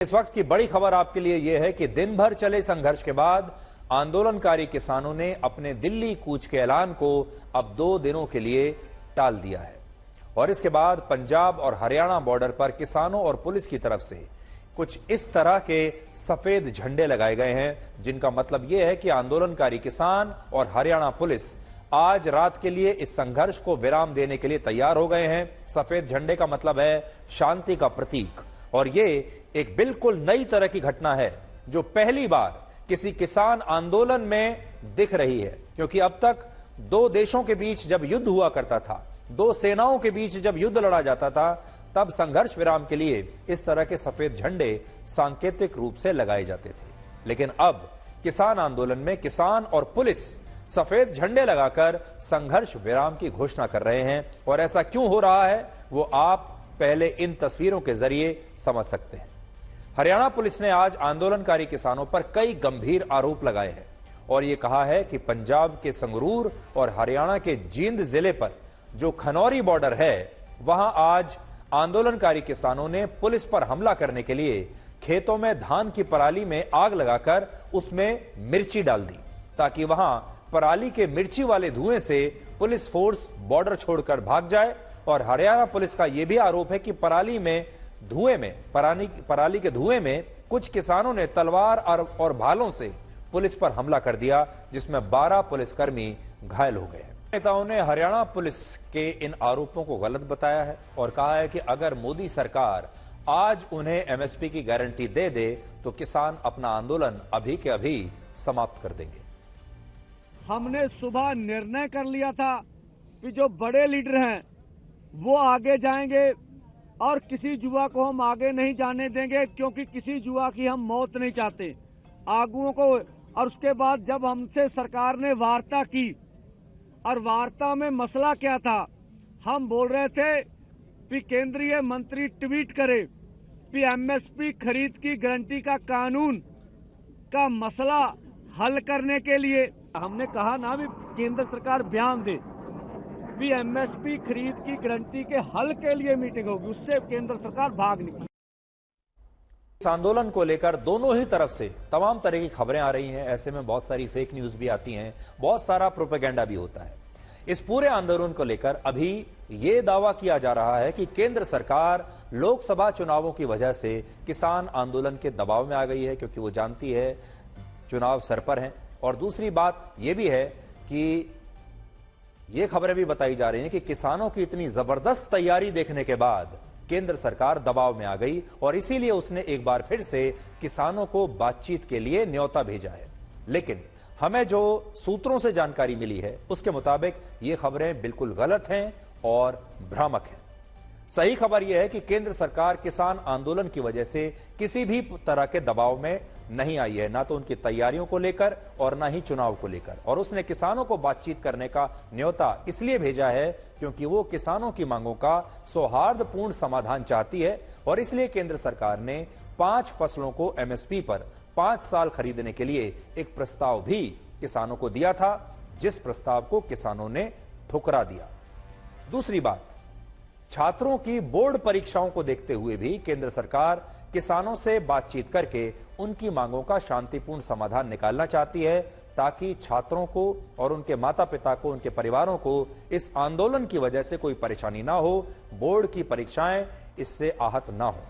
इस वक्त की बड़ी खबर आपके लिए यह है कि दिन भर चले संघर्ष के बाद आंदोलनकारी किसानों ने अपने दिल्ली कूच के ऐलान को अब 2 दिनों के लिए टाल दिया है और इसके बाद पंजाब और हरियाणा बॉर्डर पर किसानों और पुलिस की तरफ से कुछ इस तरह के सफेद झंडे लगाए गए हैं, जिनका मतलब यह है कि आंदोलनकारी किसान और हरियाणा पुलिस आज रात के लिए इस संघर्ष को विराम देने के लिए तैयार हो गए हैं। सफेद झंडे का मतलब है शांति का प्रतीक और ये एक बिल्कुल नई तरह की घटना है जो पहली बार किसी किसान आंदोलन में दिख रही है, क्योंकि अब तक 2 देशों के बीच जब युद्ध हुआ करता था, 2 सेनाओं के बीच जब युद्ध लड़ा जाता था, तब संघर्ष विराम के लिए इस तरह के सफेद झंडे सांकेतिक रूप से लगाए जाते थे। लेकिन अब किसान आंदोलन में किसान और पुलिस सफेद झंडे लगाकर संघर्ष विराम की घोषणा कर रहे हैं और ऐसा क्यों हो रहा है वो आप पहले इन तस्वीरों के जरिए समझ सकते हैं। हरियाणा पुलिस ने आज आंदोलनकारी किसानों पर कई गंभीर आरोप लगाए हैं और यह कहा है कि पंजाब के संगरूर और हरियाणा के जींद जिले पर जो खनौरी बॉर्डर है, वहां आज आंदोलनकारी किसानों ने पुलिस पर हमला करने के लिए खेतों में धान की पराली में आग लगाकर उसमें मिर्ची डाल दी ताकि वहां पराली के मिर्ची वाले धुएं से पुलिस फोर्स बॉर्डर छोड़कर भाग जाए। और हरियाणा पुलिस का यह भी आरोप है कि पराली के धुएं में कुछ किसानों ने तलवार और भालों से पुलिस पर हमला कर दिया, जिसमें 12 पुलिसकर्मी घायल हो गए। नेताओं ने हरियाणा पुलिस के इन आरोपों को गलत बताया है और कहा है कि अगर मोदी सरकार आज उन्हें एमएसपी की गारंटी दे दे तो किसान अपना आंदोलन अभी के अभी समाप्त कर देंगे। हमने सुबह निर्णय कर लिया था कि जो बड़े लीडर हैं वो आगे जाएंगे और किसी युवा को हम आगे नहीं जाने देंगे, क्योंकि किसी युवा की हम मौत नहीं चाहते आगुओं को। और उसके बाद जब हमसे सरकार ने वार्ता की और वार्ता में मसला क्या था, हम बोल रहे थे कि केंद्रीय मंत्री ट्वीट करे कि एमएसपी खरीद की गारंटी का कानून का मसला हल करने के लिए हमने कहा ना भी केंद्र सरकार बयान दे भी एमएसपी खरीद की गारंटी के हल के लिए मीटिंग होगी, उससे केंद्र सरकार भाग निकली। इस आंदोलन को लेकर दोनों ही तरफ से तमाम तरह की खबरें आ रही हैं। ऐसे में बहुत सारी फेक न्यूज भी आती हैं, बहुत सारा प्रोपेगेंडा भी होता है। इस पूरे आंदोलन को लेकर अभी यह दावा किया जा रहा है कि केंद्र सरकार लोकसभा चुनावों की वजह से किसान आंदोलन के दबाव में आ गई है, क्योंकि वो जानती है चुनाव सर पर हैं। और दूसरी बात यह भी है कि ये खबरें भी बताई जा रही हैं कि किसानों की इतनी जबरदस्त तैयारी देखने के बाद केंद्र सरकार दबाव में आ गई और इसीलिए उसने एक बार फिर से किसानों को बातचीत के लिए न्योता भेजा है। लेकिन हमें जो सूत्रों से जानकारी मिली है उसके मुताबिक ये खबरें बिल्कुल गलत हैं और भ्रामक हैं। सही खबर यह है कि केंद्र सरकार किसान आंदोलन की वजह से किसी भी तरह के दबाव में नहीं आई है, ना तो उनकी तैयारियों को लेकर और ना ही चुनाव को लेकर। और उसने किसानों को बातचीत करने का न्योता इसलिए भेजा है क्योंकि वो किसानों की मांगों का सौहार्दपूर्ण समाधान चाहती है और इसलिए केंद्र सरकार ने 5 फसलों को एमएसपी पर 5 साल खरीदने के लिए एक प्रस्ताव भी किसानों को दिया था, जिस प्रस्ताव को किसानों ने ठुकरा दिया। दूसरी बात, छात्रों की बोर्ड परीक्षाओं को देखते हुए भी केंद्र सरकार किसानों से बातचीत करके उनकी मांगों का शांतिपूर्ण समाधान निकालना चाहती है, ताकि छात्रों को और उनके माता पिता को, उनके परिवारों को इस आंदोलन की वजह से कोई परेशानी ना हो, बोर्ड की परीक्षाएं इससे आहत ना हो।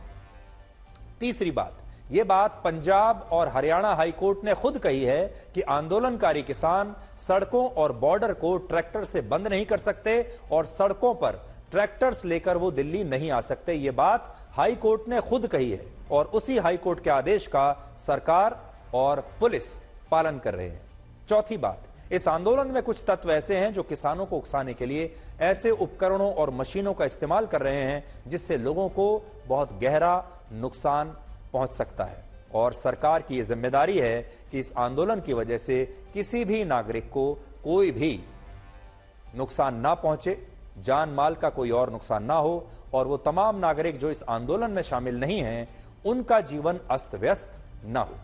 तीसरी बात, यह बात पंजाब और हरियाणा हाईकोर्ट ने खुद कही है कि आंदोलनकारी किसान सड़कों और बॉर्डर को ट्रैक्टर से बंद नहीं कर सकते और सड़कों पर ट्रैक्टर्स लेकर वो दिल्ली नहीं आ सकते। ये बात हाई कोर्ट ने खुद कही है और उसी हाई कोर्ट के आदेश का सरकार और पुलिस पालन कर रहे हैं। चौथी बात, इस आंदोलन में कुछ तत्व ऐसे हैं जो किसानों को उकसाने के लिए ऐसे उपकरणों और मशीनों का इस्तेमाल कर रहे हैं जिससे लोगों को बहुत गहरा नुकसान पहुंच सकता है और सरकार की यह जिम्मेदारी है कि इस आंदोलन की वजह से किसी भी नागरिक को कोई भी नुकसान ना पहुंचे, जान माल का कोई और नुकसान ना हो और वो तमाम नागरिक जो इस आंदोलन में शामिल नहीं हैं उनका जीवन अस्त व्यस्त ना हो।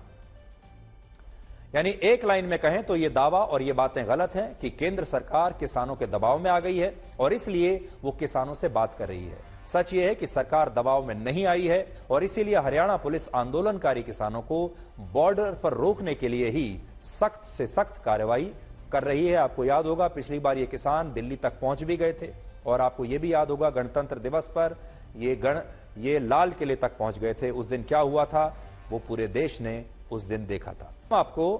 यानी एक लाइन में कहें तो ये दावा और ये बातें गलत हैं कि केंद्र सरकार किसानों के दबाव में आ गई है और इसलिए वो किसानों से बात कर रही है। सच ये है कि सरकार दबाव में नहीं आई है और इसीलिए हरियाणा पुलिस आंदोलनकारी किसानों को बॉर्डर पर रोकने के लिए ही सख्त से सख्त कार्रवाई कर रही है। आपको याद होगा पिछली बार ये किसान दिल्ली तक पहुंच भी गए थे और आपको ये भी याद होगा गणतंत्र दिवस पर ये लाल किले तक पहुंच गए थे। उस दिन क्या हुआ था वो पूरे देश ने उस दिन देखा था। हम आपको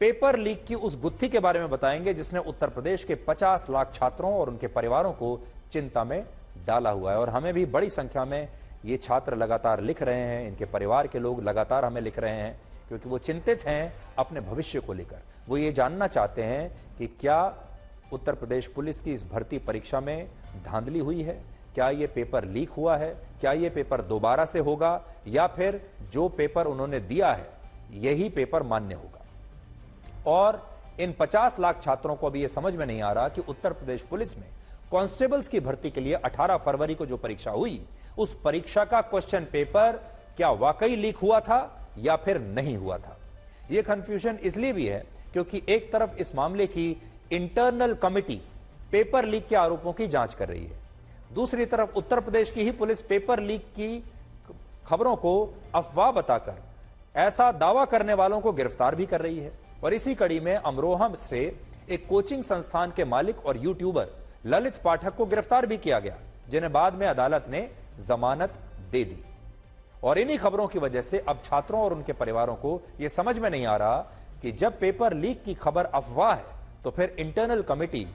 पेपर लीक की उस गुत्थी के बारे में बताएंगे जिसने उत्तर प्रदेश के 50 लाख छात्रों और उनके परिवारों को चिंता में डाला हुआ है। और हमें भी बड़ी संख्या में ये छात्र लगातार लिख रहे हैं, इनके परिवार के लोग लगातार हमें लिख रहे हैं क्योंकि वो चिंतित हैं अपने भविष्य को लेकर। वो ये जानना चाहते हैं कि क्या उत्तर प्रदेश पुलिस की इस भर्ती परीक्षा में धांधली हुई है, क्या ये पेपर लीक हुआ है, क्या ये पेपर दोबारा से होगा या फिर जो पेपर उन्होंने दिया है यही पेपर मान्य होगा। और इन 50 लाख छात्रों को अभी यह समझ में नहीं आ रहा कि उत्तर प्रदेश पुलिस में कांस्टेबल्स की भर्ती के लिए 18 फरवरी को जो परीक्षा हुई उस परीक्षा का क्वेश्चन पेपर क्या वाकई लीक हुआ था या फिर नहीं हुआ था। यह कंफ्यूजन इसलिए भी है क्योंकि एक तरफ इस मामले की इंटरनल कमिटी पेपर लीक के आरोपों की जांच कर रही है, दूसरी तरफ उत्तर प्रदेश की ही पुलिस पेपर लीक की खबरों को अफवाह बताकर ऐसा दावा करने वालों को गिरफ्तार भी कर रही है। और इसी कड़ी में अमरोहा से एक कोचिंग संस्थान के मालिक और यूट्यूबर ललित पाठक को गिरफ्तार भी किया गया जिन्हें बाद में अदालत ने जमानत दे दी। और इन्हीं खबरों की वजह से अब छात्रों और उनके परिवारों को यह समझ में नहीं आ रहा कि जब पेपर लीक की खबर अफवाह है तो फिर इंटरनल कमिटी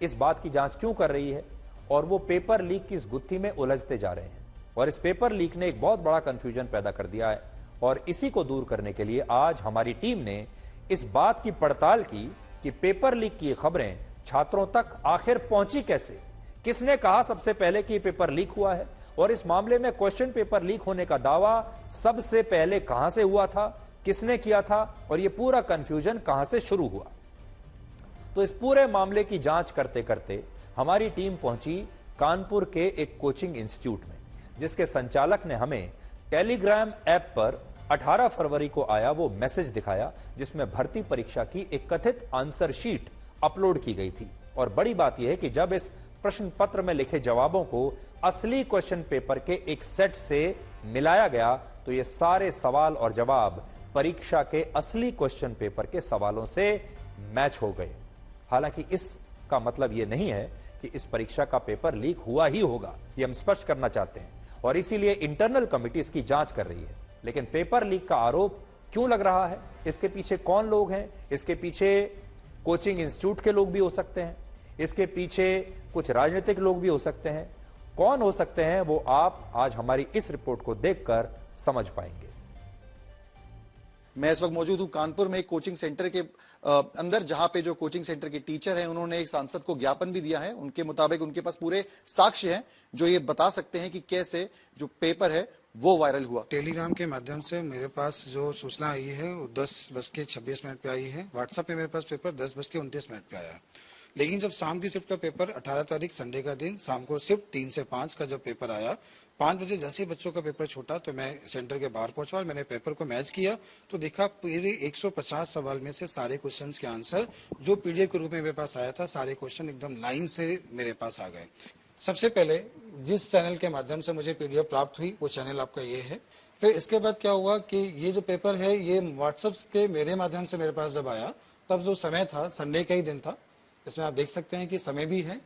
इस बात की जांच क्यों कर रही है और वो पेपर लीक की इस गुत्थी में उलझते जा रहे हैं। और इस पेपर लीक ने एक बहुत बड़ा कंफ्यूजन पैदा कर दिया है और इसी को दूर करने के लिए आज हमारी टीम ने इस बात की पड़ताल की कि पेपर लीक की खबरें छात्रों तक आखिर पहुंची कैसे, किसने कहा सबसे पहले कि पेपर लीक हुआ है और इस मामले में क्वेश्चन पेपर लीक होने का दावा सबसे पहले कहां से हुआ था, किसने किया था और यह पूरा कंफ्यूजन कहां से शुरू हुआ। तो इस पूरे मामले की जांच करते करते हमारी टीम पहुंची कानपुर के एक कोचिंग इंस्टीट्यूट में जिसके संचालक ने हमें टेलीग्राम ऐप पर 18 फरवरी को आया वो मैसेज दिखाया जिसमें भर्ती परीक्षा की एक कथित आंसर शीट अपलोड की गई थी। और बड़ी बात यह है कि जब इस प्रश्न पत्र में लिखे जवाबों को असली क्वेश्चन पेपर के एक सेट से मिलाया गया तो ये सारे सवाल और जवाब परीक्षा के असली क्वेश्चन पेपर के सवालों से मैच हो गए। हालांकि इसका मतलब यह नहीं है कि इस परीक्षा का पेपर लीक हुआ ही होगा, ये हम स्पष्ट करना चाहते हैं और इसीलिए इंटरनल कमिटी इसकी जांच कर रही है। लेकिन पेपर लीक का आरोप क्यों लग रहा है, इसके पीछे कौन लोग हैं, इसके पीछे कोचिंग इंस्टीट्यूट के लोग भी हो सकते हैं, इसके पीछे कुछ राजनीतिक लोग भी हो सकते हैं। कौन हो सकते हैं वो आप आज हमारी इस रिपोर्ट को देखकर समझ पाएंगे। मैं इस वक्त मौजूद हूं कानपुर में एक कोचिंग सेंटर के अंदर, जहां पे जो कोचिंग सेंटर के टीचर हैं उन्होंने एक सांसद को ज्ञापन भी दिया है। उनके मुताबिक उनके पास पूरे साक्ष्य हैं जो ये बता सकते हैं कि कैसे जो पेपर है वो वायरल हुआ। टेलीग्राम के माध्यम से मेरे पास जो सूचना आई है वो 10:26 पे आई है। व्हाट्सएप पे मेरे पास पेपर 10:29 पे आया। लेकिन जब शाम की शिफ्ट का पेपर 18 तारीख संडे का दिन शाम को शिफ्ट 3 से 5 का जब पेपर आया, 5 बजे जैसे ही बच्चों का पेपर छूटा तो मैं सेंटर के बाहर पहुंचा और मैंने पेपर को मैच किया तो देखा पूरे 150 सवाल में से सारे क्वेश्चंस के आंसर जो पीडीएफ के रूप में मेरे पास आया था, सारे क्वेश्चन एकदम लाइन से मेरे पास आ गए। सबसे पहले जिस चैनल के माध्यम से मुझे पीडीएफ प्राप्त हुई वो चैनल आपका ये है। फिर इसके बाद क्या हुआ कि ये जो पेपर है ये व्हाट्सएप के मेरे माध्यम से मेरे पास जब आया तब जो समय था संडे का ही दिन था। इसमें आप देख सकते हैं कि समय भी है,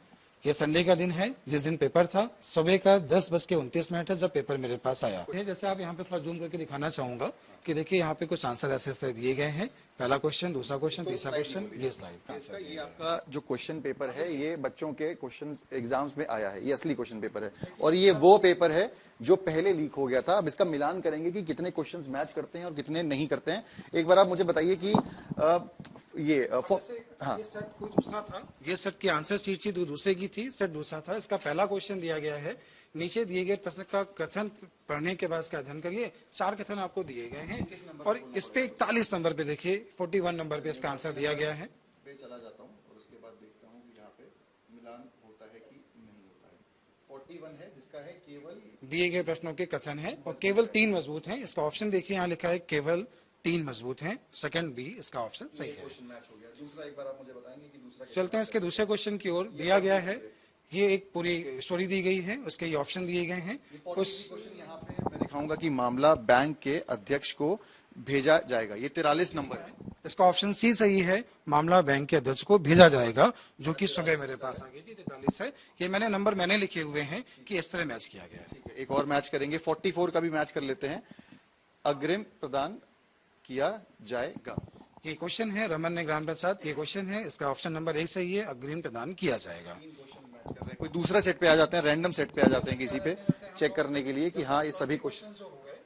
ये संडे का दिन है जिस दिन पेपर था। सुबह का 10:29 है जब पेपर मेरे पास आया। जैसे आप यहाँ पे थोड़ा जूम करके दिखाना चाहूंगा कि देखिए यहाँ पे कुछ आंसर ऐसे दिए गए हैं। पहला क्वेश्चन, दूसरा क्वेश्चन, तीसरा क्वेश्चन, ये स्लाइड। ये आपका जो क्वेश्चन पेपर है ये बच्चों के क्वेश्चन एग्जाम्स में आया है, ये असली क्वेश्चन पेपर है और ये वो पेपर है जो पहले लीक हो गया था। अब इसका मिलान करेंगे कि कितने क्वेश्चंस मैच करते हैं और कितने नहीं करते हैं। एक बार आप मुझे बताइए कि ये सेट कोई दूसरा था, ये सेट की आंसर शीट थी दूसरे की थी, सेट दूसरा था। इसका पहला क्वेश्चन दिया गया है, नीचे दिए गए प्रश्न का कथन पढ़ने के बाद इसका अध्ययन करिए। 4 कथन आपको दिए गए हैं और इस पे 41 नंबर पे देखिए 41 नंबर पे इसका आंसर दिया गया है। चला जाता हूं और उसके बाद देखता हूं कि यहाँ पे मिलान होता है कि नहीं होता है। 41 है जिसका है केवल दिए गए प्रश्नों के कथन है और केवल 3 मजबूत हैं। इसका ऑप्शन देखिए यहाँ लिखा है केवल 3 मजबूत हैं, सेकंड बी इसका ऑप्शन सही है। क्वेश्चन मैच हो गया। दूसरा एक बार आप मुझे बताएंगे कि दूसरा चलते हैं इसके दूसरे क्वेश्चन की ओर। दिया गया है ये एक पूरी स्टोरी दी गई है, उसके ये ऑप्शन दिए गए हैं। उस क्वेश्चन यहाँ पे मैं दिखाऊंगा कि मामला बैंक के अध्यक्ष को भेजा जाएगा। ये 43 नंबर है। इसका ऑप्शन सी सही है, मामला बैंक के अध्यक्ष को भेजा जाएगा, जो कि सुबह मेरे पास आ गई थी। 43 है, ये नंबर मैंने लिखे हुए हैं कि इस तरह मैच किया गया है। ठीक है, एक और मैच करेंगे, 44 का भी मैच कर लेते हैं। अग्रिम प्रदान किया जाएगा। ये क्वेश्चन है रमन ने ग्राम प्रसाद, ये क्वेश्चन है, इसका ऑप्शन नंबर 1 सही है, अग्रिम प्रदान किया जाएगा। कोई दूसरा सेट पे आ जाते हैं, रैंडम सेट पे आ जाते हैं किसी पे चेक करने के लिए कि हाँ ये सभी क्वेश्चन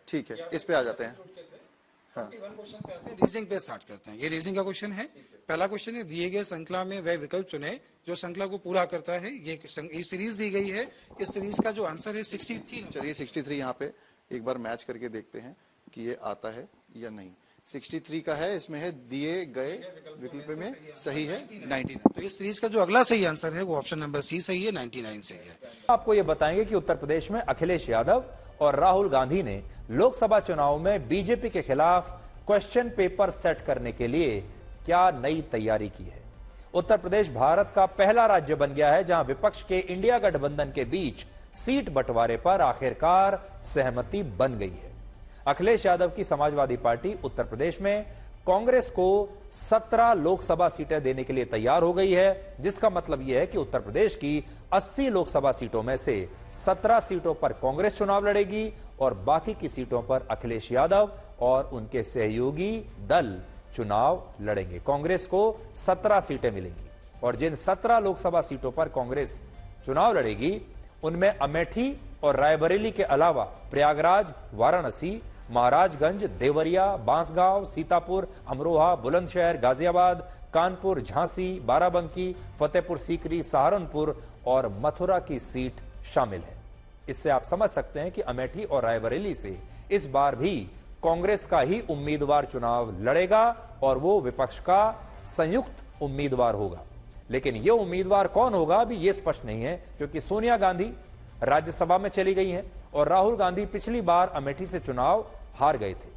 ठीक है, इस पे आ जाते हैं। हाँ, रीजनिंग पे स्टार्ट करते हैं। ये रीजनिंग का क्वेश्चन है। पहला क्वेश्चन है, दिए गए श्रृंखला में वह विकल्प चुने जो श्रृंखला को पूरा करता है। ये सीरीज दी गई है, इस सीरीज का जो आंसर है 63। चलिए 63 यहाँ पे एक बार मैच करके देखते हैं कि ये आता है या नहीं। 63 का है, इसमें है दिए गए विकल्प में सही है 99। तो इस सीरीज का जो अगला सही आंसर है वो ऑप्शन नंबर सी सही है, 99 सही है। आपको ये बताएंगे कि उत्तर प्रदेश में अखिलेश यादव और राहुल गांधी ने लोकसभा चुनाव में बीजेपी के खिलाफ क्वेश्चन पेपर सेट करने के लिए क्या नई तैयारी की है। उत्तर प्रदेश भारत का पहला राज्य बन गया है जहां विपक्ष के इंडिया गठबंधन के बीच सीट बंटवारे पर आखिरकार सहमति बन गई है। अखिलेश यादव की समाजवादी पार्टी उत्तर प्रदेश में कांग्रेस को 17 लोकसभा सीटें देने के लिए तैयार हो गई है, जिसका मतलब यह है कि उत्तर प्रदेश की 80 लोकसभा सीटों में से 17 सीटों पर कांग्रेस चुनाव लड़ेगी और बाकी की सीटों पर अखिलेश यादव और उनके सहयोगी दल चुनाव लड़ेंगे। कांग्रेस को 17 सीटें मिलेंगी और जिन 17 लोकसभा सीटों पर कांग्रेस चुनाव लड़ेगी उनमें अमेठी और रायबरेली के अलावा प्रयागराज, वाराणसी, महाराजगंज, देवरिया, बांसगांव, सीतापुर, अमरोहा, बुलंदशहर, गाजियाबाद, कानपुर, झांसी, बाराबंकी, फतेहपुर सीकरी, सहारनपुर और मथुरा की सीट शामिल है। इससे आप समझ सकते हैं कि अमेठी और रायबरेली से इस बार भी कांग्रेस का ही उम्मीदवार चुनाव लड़ेगा और वो विपक्ष का संयुक्त उम्मीदवार होगा। लेकिन यह उम्मीदवार कौन होगा अभी यह स्पष्ट नहीं है, क्योंकि सोनिया गांधी राज्यसभा में चली गई हैं और राहुल गांधी पिछली बार अमेठी से चुनाव हार गए थे।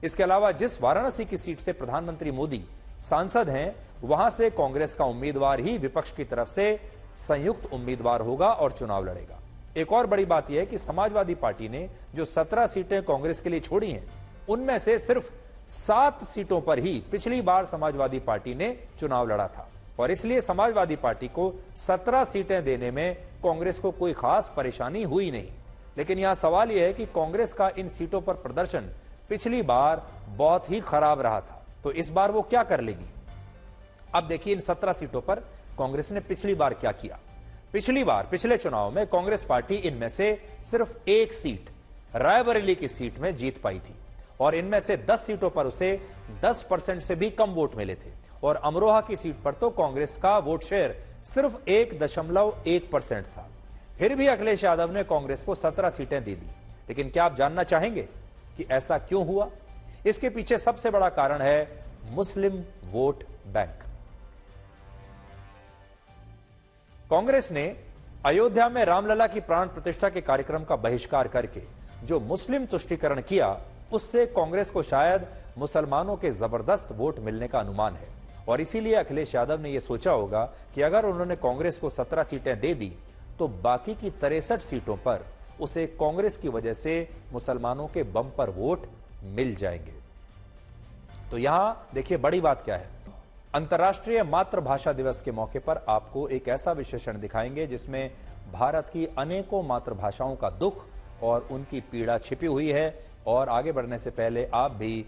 इसके अलावा जिस वाराणसी की सीट से प्रधानमंत्री मोदी सांसद हैं, वहां से कांग्रेस का उम्मीदवार ही विपक्ष की तरफ से संयुक्त उम्मीदवार होगा और चुनाव लड़ेगा। एक और बड़ी बात यह है कि समाजवादी पार्टी ने जो 17 सीटें कांग्रेस के लिए छोड़ी हैं, उनमें से सिर्फ 7 सीटों पर ही पिछली बार समाजवादी पार्टी ने चुनाव लड़ा था और इसलिए समाजवादी पार्टी को 17 सीटें देने में कांग्रेस को कोई खास परेशानी हुई नहीं। लेकिन यहां सवाल यह है कि कांग्रेस का इन सीटों पर प्रदर्शन पिछली बार बहुत ही खराब रहा था, तो इस बार वो क्या कर लेगी। अब देखिए इन 17 सीटों पर कांग्रेस ने पिछली बार क्या किया। पिछले चुनाव में कांग्रेस पार्टी इनमें से सिर्फ एक सीट रायबरेली की सीट में जीत पाई थी और इनमें से 10 सीटों पर उसे 10% से भी कम वोट मिले थे और अमरोहा की सीट पर तो कांग्रेस का वोट शेयर सिर्फ 1.1% था। फिर भी अखिलेश यादव ने कांग्रेस को 17 सीटें दे दी। लेकिन क्या आप जानना चाहेंगे कि ऐसा क्यों हुआ? इसके पीछे सबसे बड़ा कारण है मुस्लिम वोट बैंक। कांग्रेस ने अयोध्या में रामलला की प्राण प्रतिष्ठा के कार्यक्रम का बहिष्कार करके जो मुस्लिम तुष्टीकरण किया, उससे कांग्रेस को शायद मुसलमानों के जबरदस्त वोट मिलने का अनुमान है और इसीलिए अखिलेश यादव ने यह सोचा होगा कि अगर उन्होंने कांग्रेस को 17 सीटें दे दी तो बाकी की 63 सीटों पर उसे कांग्रेस की वजह से मुसलमानों के बम्पर वोट मिल जाएंगे। तो यहां देखिए बड़ी बात क्या है। अंतर्राष्ट्रीय मातृभाषा दिवस के मौके पर आपको एक ऐसा विश्लेषण दिखाएंगे जिसमें भारत की अनेकों मातृभाषाओं का दुख और उनकी पीड़ा छिपी हुई है। और आगे बढ़ने से पहले आप भी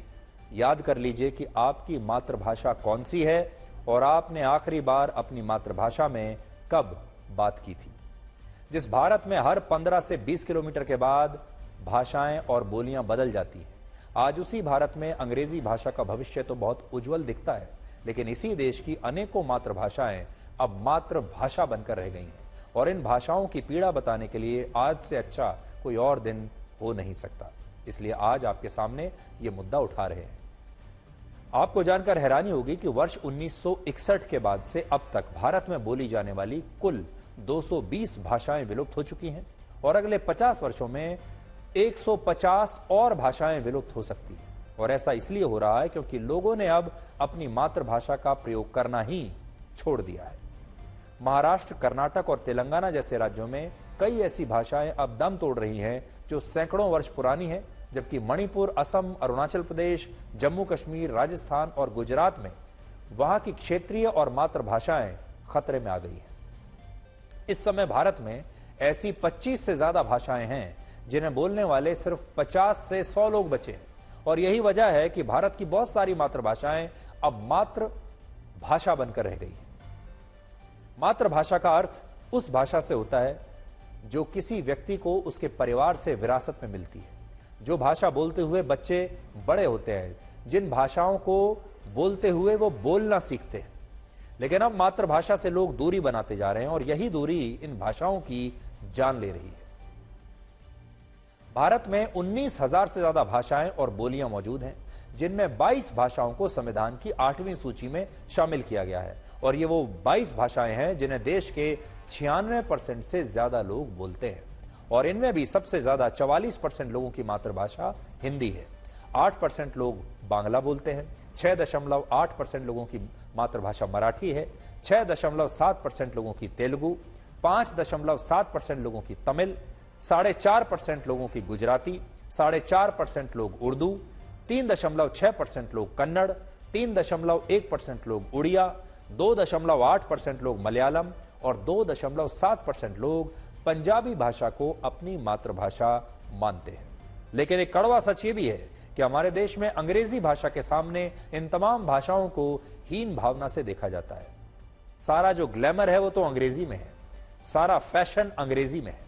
याद कर लीजिए कि आपकी मातृभाषा कौन सी है और आपने आखिरी बार अपनी मातृभाषा में कब बात की थी। जिस भारत में हर 15 से 20 किलोमीटर के बाद भाषाएं और बोलियां बदल जाती हैं, आज उसी भारत में अंग्रेजी भाषा का भविष्य तो बहुत उज्जवल दिखता है, लेकिन इसी देश की अनेकों मातृभाषाएं अब मातृभाषा बनकर रह गई हैं और इन भाषाओं की पीड़ा बताने के लिए आज से अच्छा कोई और दिन हो नहीं सकता। इसलिए आज आपके सामने ये मुद्दा उठा रहे हैं। आपको जानकर हैरानी होगी कि वर्ष 1961 के बाद से अब तक भारत में बोली जाने वाली कुल 220 भाषाएं विलुप्त हो चुकी हैं और अगले 50 वर्षों में 150 और भाषाएं विलुप्त हो सकती हैं। और ऐसा इसलिए हो रहा है क्योंकि लोगों ने अब अपनी मातृभाषा का प्रयोग करना ही छोड़ दिया है। महाराष्ट्र, कर्नाटक और तेलंगाना जैसे राज्यों में कई ऐसी भाषाएं अब दम तोड़ रही हैं जो सैकड़ों वर्ष पुरानी हैं, जबकि मणिपुर, असम, अरुणाचल प्रदेश, जम्मू कश्मीर, राजस्थान और गुजरात में वहां की क्षेत्रीय और मातृभाषाएं खतरे में आ गई हैं। इस समय भारत में ऐसी 25 से ज्यादा भाषाएं हैं जिन्हें बोलने वाले सिर्फ 50 से 100 लोग बचे हैं, और यही वजह है कि भारत की बहुत सारी मातृभाषाएं अब मातृ भाषा बनकर रह गई हैं। मातृभाषा का अर्थ उस भाषा से होता है जो किसी व्यक्ति को उसके परिवार से विरासत में मिलती है, जो भाषा बोलते हुए बच्चे बड़े होते हैं, जिन भाषाओं को बोलते हुए वो बोलना सीखते हैं। लेकिन अब मातृभाषा से लोग दूरी बनाते जा रहे हैं और यही दूरी इन भाषाओं की जान ले रही है। भारत में 19,000 से ज्यादा भाषाएं और बोलियां मौजूद हैं, जिनमें 22 भाषाओं को संविधान की 8वीं सूची में शामिल किया गया है, और ये वो 22 भाषाएं हैं जिन्हें देश के 96% से ज्यादा लोग बोलते हैं, और इनमें भी सबसे ज्यादा 44% लोगों की मातृभाषा हिंदी है। 8% लोग बांग्ला बोलते हैं, 6.8% लोगों की मातृभाषा मराठी है, 6.7% लोगों की तेलुगु, 5.7% लोगों की तमिल, 4.5% लोगों की गुजराती, 4.5% लोग उर्दू, 3.6% लोग कन्नड़, 3.1% लोग उड़िया, 2.8% लोग मलयालम और 2.7% लोग पंजाबी भाषा को अपनी मातृभाषा मानते हैं। लेकिन एक कड़वा सच ये भी है कि हमारे देश में अंग्रेजी भाषा के सामने इन तमाम भाषाओं को हीन भावना से देखा जाता है। सारा जो ग्लैमर है वो तो अंग्रेजी में है, सारा फैशन अंग्रेजी में है,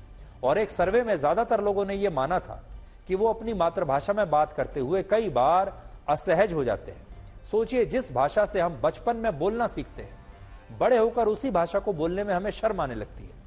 और एक सर्वे में ज्यादातर लोगों ने यह माना था कि वो अपनी मातृभाषा में बात करते हुए कई बार असहज हो जाते हैं। सोचिए, जिस भाषा से हम बचपन में बोलना सीखते हैं, बड़े होकर उसी भाषा को बोलने में हमें शर्म आने लगती है।